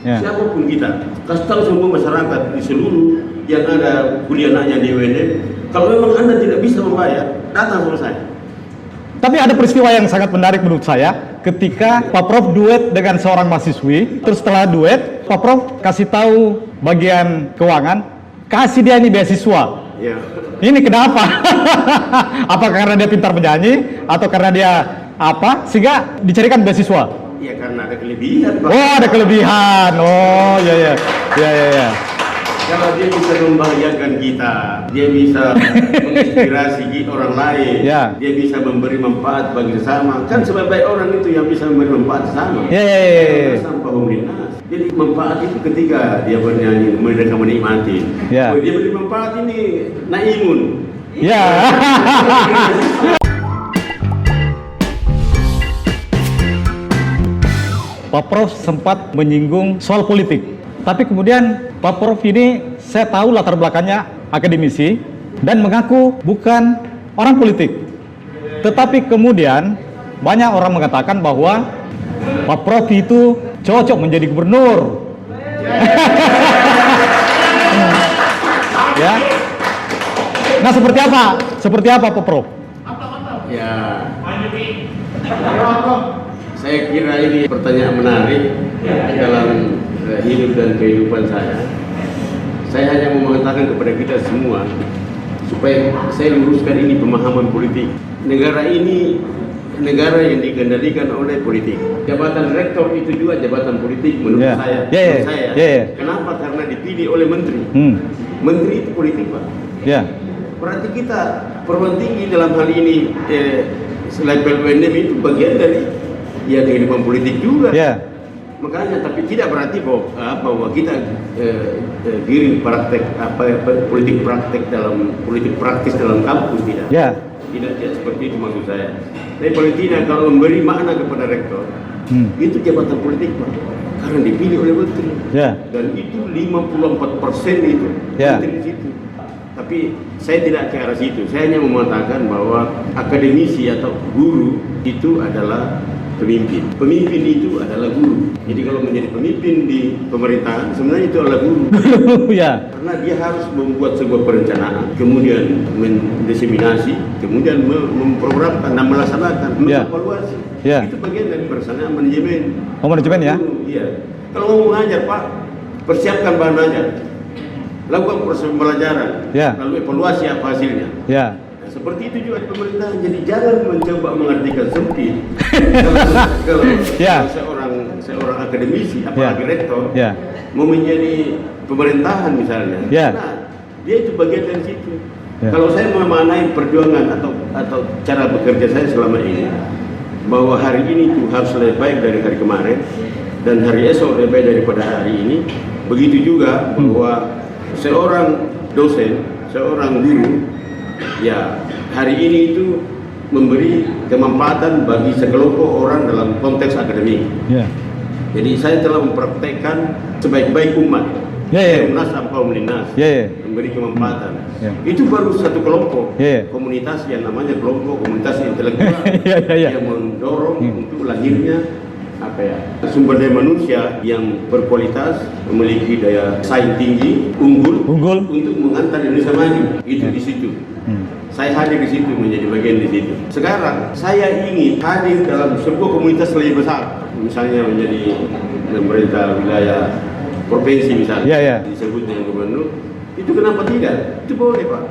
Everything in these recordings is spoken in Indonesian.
siapapun kita, kasih tahu semua masyarakat di seluruh yang ada kuliah anaknya di UNM, kalau memang Anda tidak bisa membayar, datang sama saya. Tapi ada peristiwa yang sangat menarik menurut saya ketika Pak Prof duet dengan seorang mahasiswi, terus setelah duet, Pak Prof kasih tahu bagian keuangan, kasih dia ini beasiswa. Ya. Ini kenapa? Apa karena dia pintar menyanyi atau karena dia apa sehingga dicarikan beasiswa? Ya karena ada kelebihan, Pak. Oh, ada kelebihan. Oh, ya. Kalau dia bisa membahagiakan kita, dia bisa menginspirasi orang lain, dia bisa memberi manfaat bagi sesama. Kan sebaik-baik orang itu yang bisa memberi manfaat sesama. Sampah Umlinas. Jadi manfaat itu ketika dia bernyanyi, mereka menikmati. Oh, dia beri manfaat ini naimun. Pak Prof sempat menyinggung soal politik. Tapi kemudian Pak Prof ini saya tahu latar belakangnya akademisi dan mengaku bukan orang politik. Tetapi kemudian banyak orang mengatakan bahwa Pak Prof itu cocok menjadi gubernur. Ya. Nah, seperti apa? Seperti apa Pak Prof? Ya. Saya kira ini pertanyaan menarik dalam hidup dan kehidupan saya. Saya hanya mau mengatakan kepada kita semua supaya saya luruskan ini pemahaman politik. Negara ini negara yang dikendalikan oleh politik. Jabatan rektor itu juga jabatan politik menurut saya. Kenapa? Karena dipilih oleh menteri. Menteri itu politik, Pak. Berarti kita perguruan tinggi dalam hal ini level UNM itu bagian dari kehidupan politik juga. Makanya, tapi tidak berarti bahwa kita giring praktek politik praktis dalam kampus, tidak. Tidak seperti itu maksud saya. Tapi paling tidak kalau memberi makna kepada rektor, itu jabatan politik, Pak. Karena dipilih oleh menteri. Dan itu 54% itu menteri di situ. Tapi saya tidak ke arah situ. Saya hanya mengatakan bahwa akademisi atau guru itu adalah pemimpin. Pemimpin itu adalah guru. Jadi kalau menjadi pemimpin di pemerintahan sebenarnya itu adalah guru. Karena dia harus membuat sebuah perencanaan, kemudian mendiseminasi, kemudian memprogramkan dan melaksanakan, mengevaluasi. Itu bagian dari perencanaan manajemen. Manajemen ya? Iya. Kalau mau mengajar, Pak, persiapkan bahan ajar. Lakukan proses pembelajaran, lalu evaluasi apa hasilnya. Seperti itu juga di pemerintahan. Jadi jangan mencoba mengartikan sempit. Kalau seorang akademisi, apalagi rektor, mau menjadi pemerintahan misalnya, nah dia itu bagian dari situ. Kalau saya memaknai perjuangan atau cara bekerja saya selama ini, bahwa hari ini itu harus lebih baik dari hari kemarin dan hari esok lebih baik daripada hari ini. Begitu juga bahwa seorang dosen, seorang guru, hari ini itu memberi kemanfaatan bagi sekelompok orang dalam konteks akademik. Jadi saya telah mempraktekkan sebaik-baik umat. Umnas Sampah Umlinas memberi kemanfaatan. Itu baru satu kelompok komunitas yang namanya kelompok komunitas intelektual yang mendorong untuk lahirnya sumber daya manusia yang berkualitas, memiliki daya saing tinggi, unggul untuk mengantar Indonesia maju. Itu di situ. Saya hadir di situ, menjadi bagian di situ. Sekarang saya ingin hadir dalam sebuah komunitas lebih besar, misalnya menjadi pemerintah wilayah provinsi misalnya, disebut dengan gubernur. Itu kenapa tidak? Itu boleh, Pak.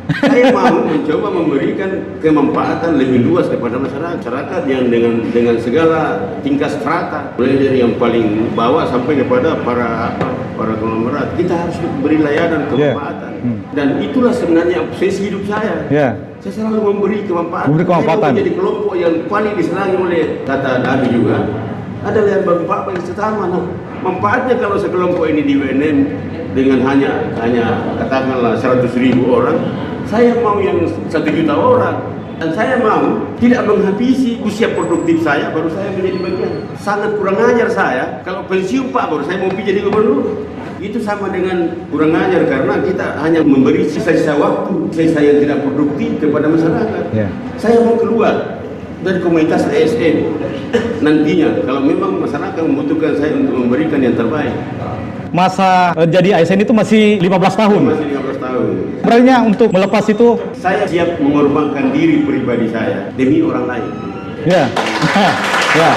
Saya mau mencoba memberikan kemanfaatan lebih luas kepada masyarakat yang dengan segala tingkat strata, mulai dari yang paling bawah sampai kepada para konglomerat. Kita harus beri layanan kemanfaatan. Dan itulah sebenarnya obsesi hidup saya. Saya selalu memberi kemanfaatan. Saya menjadi kelompok yang paling disenangi oleh, kata Nabi juga, adalah yang bermanfaat bagi sesama. Nah, manfaatnya kalau sekelompok ini di UNM dengan hanya katakanlah 100.000 orang, saya mau yang 1 juta orang, dan saya mau tidak menghabisi usia produktif saya baru saya menjadi bagian. Sangat kurang ajar saya kalau pensiun, Pak, baru saya mau jadi gubernur. Itu sama dengan kurang ajar karena kita hanya memberi sisa-sisa waktu, sisa yang tidak produktif kepada masyarakat. Saya mau keluar dari komunitas ASN. Nantinya kalau memang masyarakat membutuhkan saya untuk memberikan yang terbaik. Masa jadi ASN itu masih 15 tahun. Masih 15 tahun. Sebenarnya untuk melepas itu, Saya siap mengorbankan diri pribadi saya demi orang lain. ya, ya,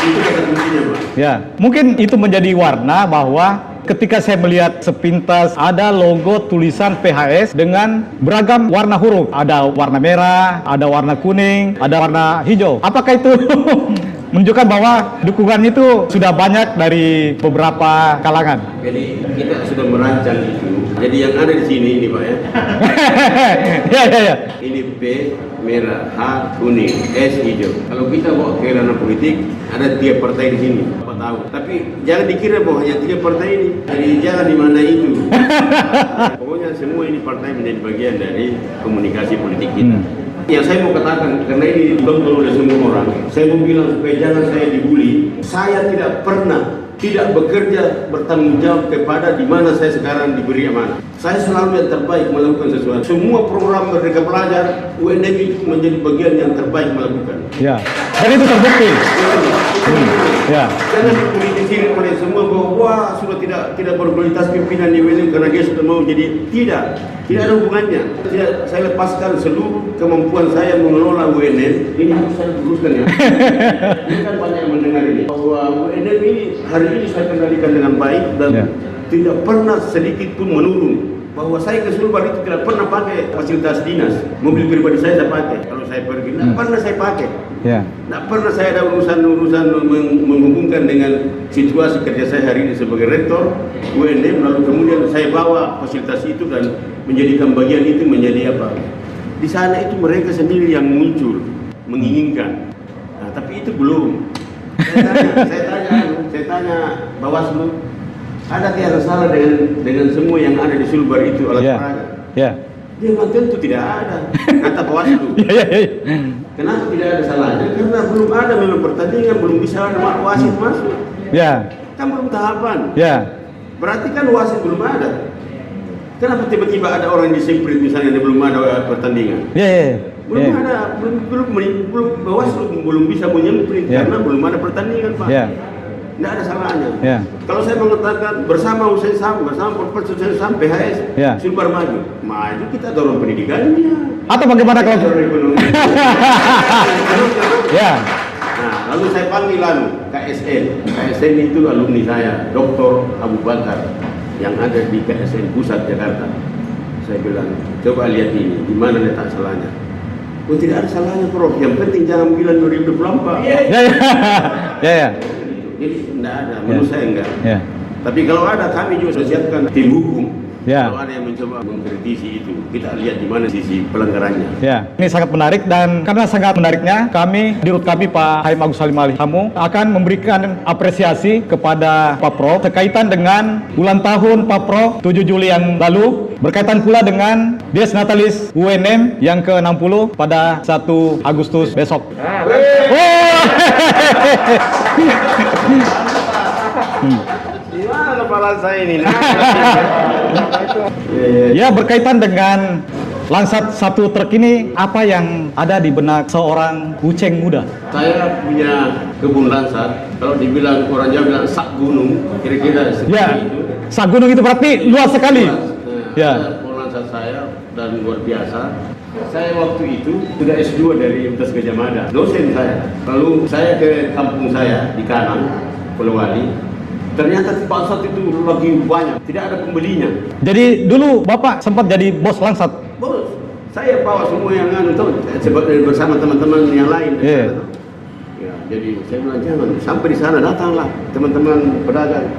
Itu kata kuncinya, Pak. ya. Mungkin itu menjadi warna bahwa ketika saya melihat sepintas ada logo tulisan PHS dengan beragam warna huruf. Ada warna merah, ada warna kuning, ada warna hijau. Apakah itu menunjukkan bahwa dukungan itu sudah banyak dari beberapa kalangan? Jadi kita sudah merancang itu. Jadi yang ada di sini ini, Pak, ya. Ya, ya, ya. Ini P merah, H kuning, S hijau. Kalau kita bawa ke ranah politik, ada 3 partai di sini. Apa tahu? Tapi jangan dikira bahwa hanya 3 partai ini. Jadi jangan di mana itu. Pokoknya semua ini partai menjadi bagian dari komunikasi politik kita. Yang saya mau katakan, karena ini ditonton oleh semua orang, saya mau bilang supaya jangan saya dibully. Saya tidak pernah tidak bekerja bertanggung jawab kepada di mana saya sekarang diberi amanah. Saya selalu yang terbaik melakukan sesuatu. Semua program Merdeka Belajar, UNM itu menjadi bagian yang terbaik melakukan. Ya, dan itu terbukti. Ya. Jangan dipolitisir oleh semua bahwa wah sudah tidak berkualitas pimpinan di UNM karena dia sudah mau jadi tidak ada hubungannya. Saya lepaskan seluruh kemampuan saya mengelola UNM. Ini harus saya luruskan ya. Ini kan banyak yang mendengar ini bahwa UNM ini hari ini saya kendalikan dengan baik dan tidak pernah sedikit pun menurun. Bahwa saya ke Sulbar itu tidak pernah pakai fasilitas dinas. Mobil pribadi saya pakai. Kalau saya pergi, tidak pernah saya pakai. Tidak pernah saya ada urusan menghubungkan dengan situasi kerja saya hari ini sebagai rektor UNM. Lalu kemudian saya bawa fasilitas itu dan menjadikan bagian itu menjadi apa? Di sana itu mereka sendiri yang muncul, menginginkan. Nah, tapi itu belum. Saya tanya Bawaslu, ada yang salah dengan semua yang ada di Sulbar itu alat peraga? Dia bilang tentu tidak ada, kata Bawaslu. Kenapa tidak ada salahnya? Karena belum ada memang pertandingan, belum bisa ada wasit masuk. Kan belum tahapan. Berarti kan wasit belum ada. Kenapa tiba-tiba ada orang disemprit misalnya belum ada pertandingan? Belum ada, belum Bawaslu belum bisa menyemprit karena belum ada pertandingan, Pak. Tidak ada salahnya. Kalau saya mengatakan bersama Hussein Sam, bersama Profesor Hussein Sam, PHS, Sulbar maju kita dorong pendidikannya. Atau bagaimana kalau? Nah, lalu saya panggil KSN. KSN itu alumni saya, Dr. Abu Bakar, yang ada di KSN Pusat Jakarta. Saya bilang, coba lihat ini, di mana letak salahnya? Oh, tidak ada salahnya, Prof. Yang penting jangan bilang 2024. Jadi tidak ada, menurut saya enggak. Tapi kalau ada, kami juga sudah siapkan tim hukum. Kalau ada yang mencoba mengkritisi itu, kita lihat di mana sisi pelanggarannya. Ini sangat menarik, dan karena sangat menariknya, kami di RUT kami Pak Haim Agus Salim Ali Hamu akan memberikan apresiasi kepada Pak Prof terkaitan dengan ulang tahun Pak Prof 7 Juli yang lalu, berkaitan pula dengan Dies Natalis UNM yang ke-60 pada 1 Agustus besok. Gimana kepala saya ini? Ya, berkaitan dengan Lansat 1 truk ini, apa yang ada di benak seorang Uceng muda? Saya punya kebun lansat. Kalau dibilang orang Jawa bilang sak gunung, kira-kira seperti itu. Sak gunung itu berarti luas sekali. Kebun lansat saya dan luar biasa. Saya waktu itu sudah S2 dari Universitas Gajah Mada, dosen saya. Lalu saya ke kampung saya di Kanang, Polewali. Ternyata lansat itu lagi banyak, tidak ada pembelinya. Jadi dulu Bapak sempat jadi bos lansat? Bos, saya bawa semua yang bersama teman-teman yang lain. Ya, jadi saya bilang jangan, sampai di sana datanglah teman-teman pedagang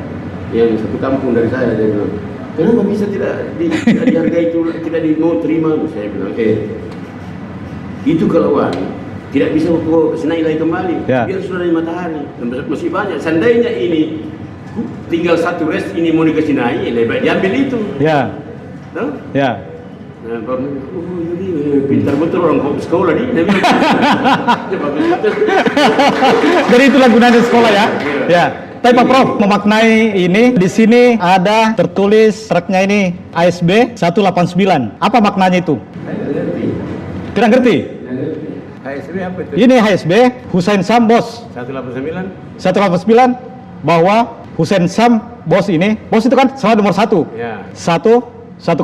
yang satu kampung dari saya. Dia bilang, kenapa bisa tidak dihargai itu, tidak mau terima? Saya bilang, itu kalau tidak bisa senilai kembali, biar sudah dari matahari, masih banyak. Seandainya ini tinggal satu res ini mau dikasih naik, lebih baik diambil itu. Nah, baru ini pintar betul orang sekolah di. Jadi itulah gunanya sekolah ya. Tapi Pak Prof memaknai ini, di sini ada tertulis truknya ini ASB 189. Apa maknanya itu? Tidak ngerti. HSB apa itu? Ini HSB, Hussein Sam Bos. 189? 189 bahwa Hussein Sam Bos ini, bos itu kan selalu nomor 1. Ya. Satu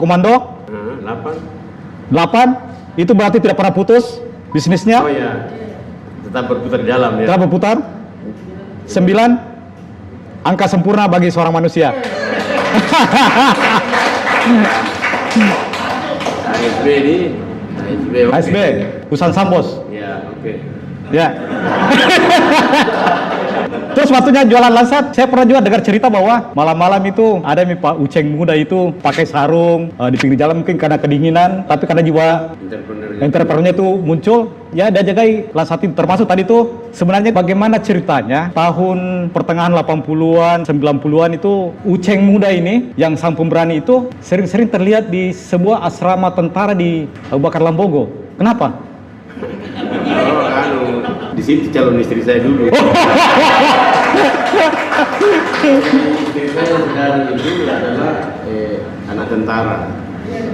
komando. 8 itu berarti tidak pernah putus bisnisnya. Oh ya, tetap berputar di dalam ya. Tetap berputar. 9 angka sempurna bagi seorang manusia. HSB ini HSB, Hussein Sam Bos. Ya, oke. Ya. Terus waktunya jualan lansat, saya pernah juga dengar cerita bahwa malam-malam itu ada nih Pak Uceng muda itu pakai sarung di pinggir jalan mungkin karena kedinginan, tapi karena jiwa entrepreneurnya itu muncul, ya dia jagai lansat itu. Termasuk tadi itu sebenarnya bagaimana ceritanya tahun pertengahan 80-an, 90-an itu Uceng muda ini yang sang pemberani itu sering-sering terlihat di sebuah asrama tentara di Abu Bakar Lambogo. Kenapa? Di situ calon istri saya dulu. Istri saya sekarang itu adalah anak tentara.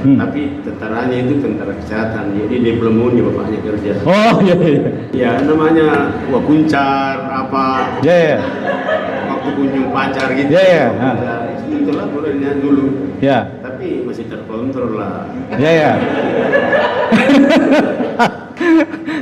Tapi tentaranya itu tentara kesehatan. Jadi dia belum mau bapaknya kerja. Oh iya iya. Ya namanya kuncar apa. Iya iya. Waktu kunjung pacar gitu. Iya iya. Itulah bolehnya dulu. Ya. Tapi masih terkontrol lah. Iya iya.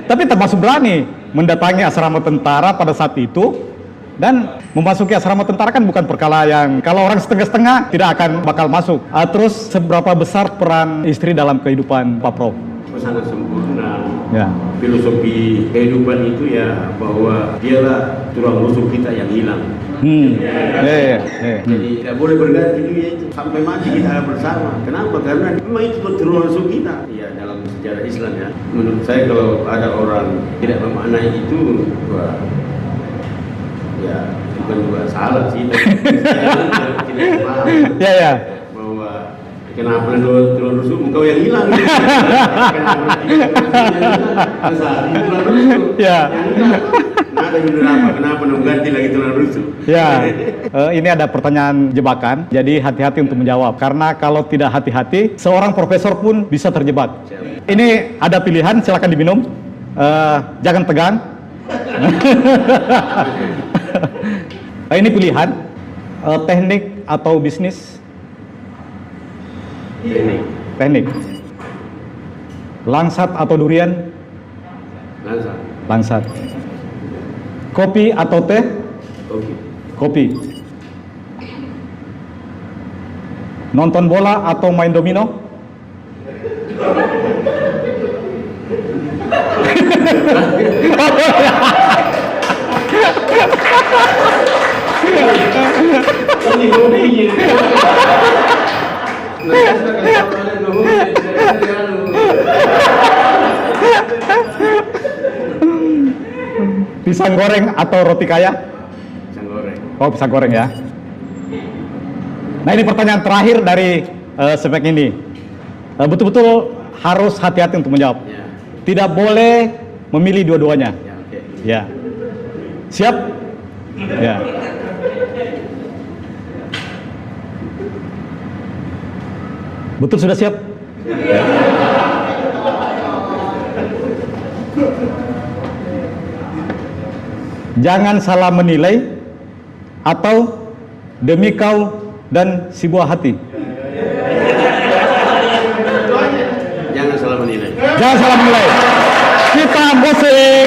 Tapi termasuk berani mendatangi asrama tentara pada saat itu, dan memasuki asrama tentara kan bukan perkara yang kalau orang setengah-setengah tidak akan bakal masuk. Terus seberapa besar peran istri dalam kehidupan Pak Prof? Sangat sempurna. Ya. Filosofi kehidupan itu ya bahwa dialah tulang rusuk kita yang hilang. Jadi tidak boleh berganti dia itu sampai mati kita bersama. Kenapa? Karena memang itu tulang rusuk kita. Ya dalam sejarah Islam ya. Menurut saya kalau ada orang tidak memaknai itu, wah, ya bukan juga salah sih. Tapi saya tidak paham. Ya ya. Bahwa kenapa tulang rusuk engkau yang hilang? Kenapa tulang rusuk? Ya. Ada apa? Kenapa mengganti lagi tulang rusuk? Ya, ini ada pertanyaan jebakan, jadi hati-hati untuk menjawab. Karena kalau tidak hati-hati, seorang profesor pun bisa terjebak. Siap. Ini ada pilihan, silakan diminum. Jangan tegang. Ini pilihan, teknik atau bisnis? Teknik. Teknik. Langsat atau durian? Langsat. Langsat. Kopi atau teh? Oke. Kopi. Nonton bola atau main domino? Ini hobinya. Pisang goreng atau roti kaya? Pisang goreng. Oh, pisang goreng ya. Nah, ini pertanyaan terakhir dari spek ini. Betul-betul harus hati-hati untuk menjawab. Ya. Tidak boleh memilih dua-duanya. Ya, oke. Ya. Siap? Ya. Betul, sudah siap? Ya. Jangan salah menilai atau demi kau dan si buah hati. Jangan salah menilai. Jangan salah menilai. Kita musik.